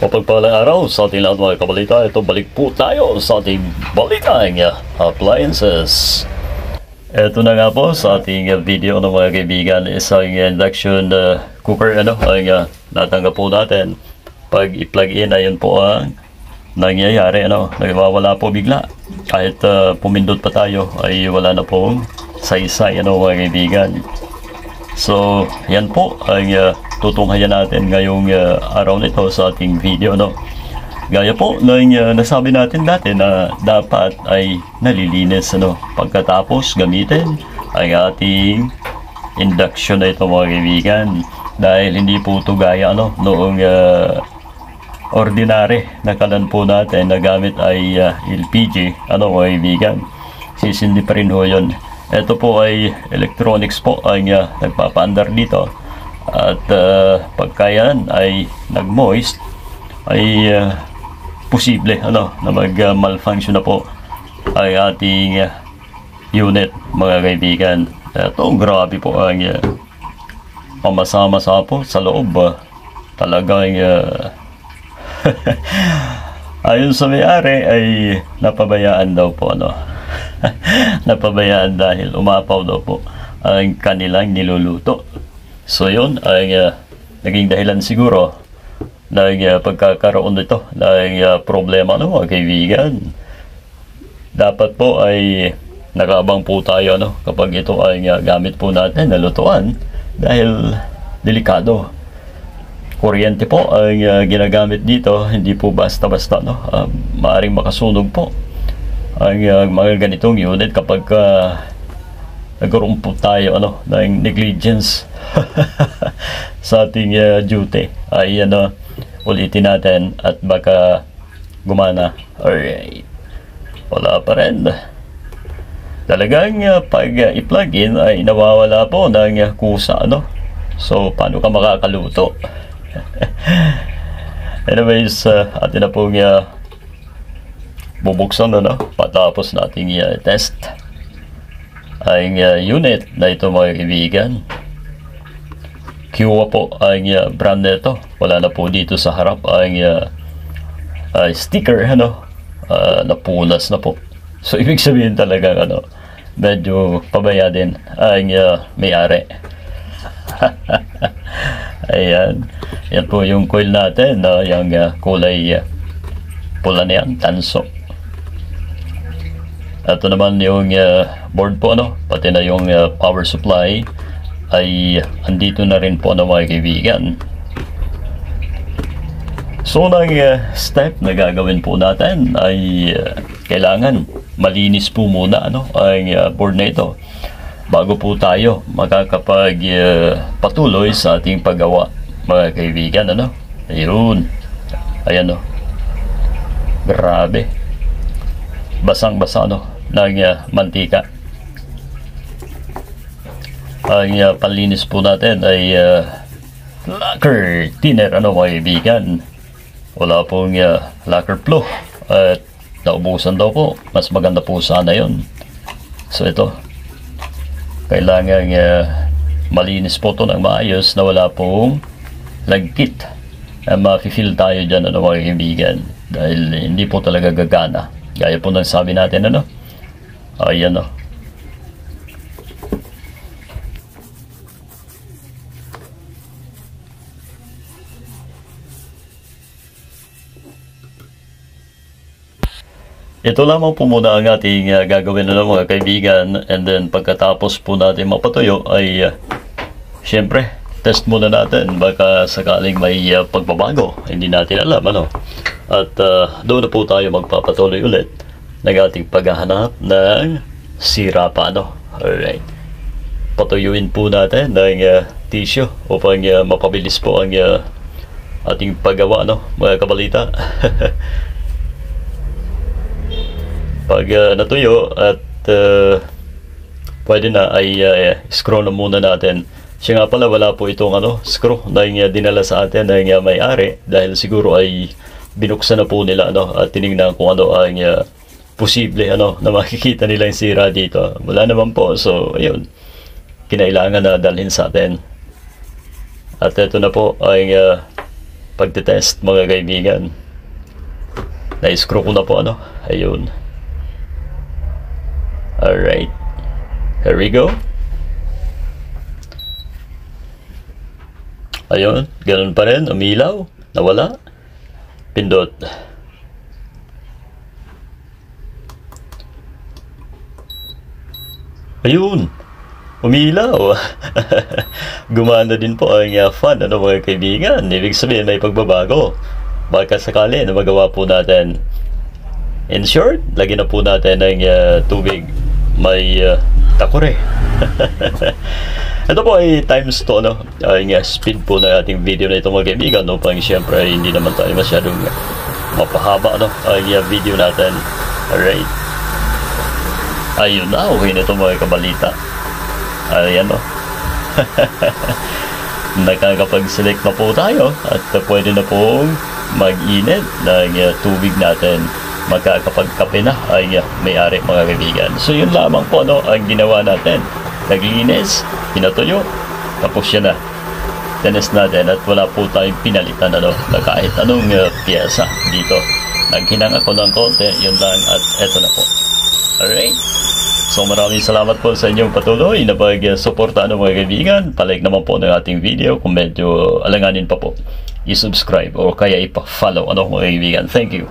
Mapagpalang araw sa ating lahat mga kabalita. Ito balik po tayo sa ating balitang appliances. Ito na nga po sa ating video ng mga kaibigan, isang induction cooker ang natanggap po natin. Pag i-plug in, ayun po ang nangyayari, nagwawala po bigla. Kahit pumindot pa tayo ay wala na pong saysay mga kaibigan. So yan po ang tutunghayan natin ngayong araw nito sa ating video, Gaya po ng nasabi natin dati na dapat ay nalilinis, pagkatapos gamitin ang ating induction na ito mga kaibigan. Dahil hindi po ito gaya noong ordinary na kalan po natin na gamit ay LPG, mga kaibigan. Sisindi pa rin ho yun. Ito po ay electronics po ang nagpapaandar dito. At pagka yan ay nag-moist ay posible na mag-malfunction na po ang ating unit mga kaibigan. Ito grabe po ang pamasa-masa po sa loob. Talagang ayon sa may-ari ay napabayaan daw po napabayaan dahil umapaw daw po ang kanilang niluluto. So yun ay naging dahilan siguro ng pagkakaroon nito ng problema mga kaibigan. Dapat po ay nakaabang po tayo kapag ito ay gamit po natin na lutuan dahil delikado. Kuryente po ang ginagamit dito, hindi po basta-basta maaring makasunog po ang mga ganitong unit kapag nagkaroon po tayo ng negligence sa ating duty. Ay ulitin natin at baka gumana. Alright, wala pa rin. Talagang pag i-plug in ay nawawala po ng kusa, So paano ka makakaluto? Anyways, atin na pong bubuksan patapos nating test ang unit na ito mga kaibigan. Kiwa po ang brand nito. Wala na po dito sa harap ang sticker napunas na po. So ibig sabihin talaga medyo pabaya din ang may-ari. Ayan, yan po yung coil natin, yung kulay pula na yan, tanso. Ito naman yung board po, pati na yung power supply ay andito na rin po mga kaibigan. So ang step na gagawin po natin ay kailangan malinis po muna ang board na ito bago po tayo makakapag patuloy sa ating paggawa mga kaibigan. Ayun, ayan grabe, basang-basa ng mantika. Ang panlinis po natin ay lacquer thinner mga kaibigan. Wala pong lacquer flow at naubusan daw po. Mas maganda po sana yun. So ito, kailangan malinis po ito ng maayos na wala pong lagkit. Mafe-feel tayo dyan mga kaibigan dahil hindi po talaga gagana. Gaya po ng sabi natin ayan ito lamang po muna ang ating gagawin mga kaibigan, and then pagkatapos po natin mapatuyo ay syempre test muna natin, baka sakaling may pagbabago, hindi natin alam at doon na po tayo magpapatuloy ulit ng ating paghahanap ng sira pa Alright, patuyuin po natin ng tissue upang mapabilis po ang ating paggawa mga kabalita. Pag natuyo at pwede na ay screw na muna natin. Siya nga pala, wala po itong screw na dinala sa atin ng may-ari dahil siguro ay binuksan na po nila at tinignan kung ang posible na makikita nila yung sira dito. Wala naman po. So ayun, kinailangan na dalhin sa atin. At ito na po ang pagtitest mga kaibigan. Na-screw ko na po ano. Ayun. Alright. Here we go. Ayun. Ganun pa rin. Umilaw. Nawala. Pindot. Ayun. Umilaw. Gumana din po ang fan, ano mga kaibigan. Ibig sabihin may pagbabago. Baka sakali na magawa po natin. In short, lagyan na po natin ng tubig. May takore. Ito po ay times to, no? Ang speed po na ating video na ito mga kaibigan. Upang siyempre hindi naman tayo masyadong mapahaba, no? Ang video natin. Alright. Ayun na, okay na ito mga kabalita. Ayan o. Nakakapag-select na po tayo at pwede na pong mag-init ng tubig natin. Magkakapagkape na ay may-ari mga kaibigan. So yun lamang po no, ang ginawa natin. Naglinis, pinatuyo, tapos yan na. Tinis natin at wala po tayong pinalitan ano, na kahit anong piyesa dito. Naghinang ako ng konti, yun lang at eto na po. Alright. So maraming salamat po sa inyong patuloy na pag-suporta mga kaibigan. Palike naman po ng ating video kung medyo alanganin pa po. I-subscribe o kaya ipa-follow mga kaibigan. Thank you.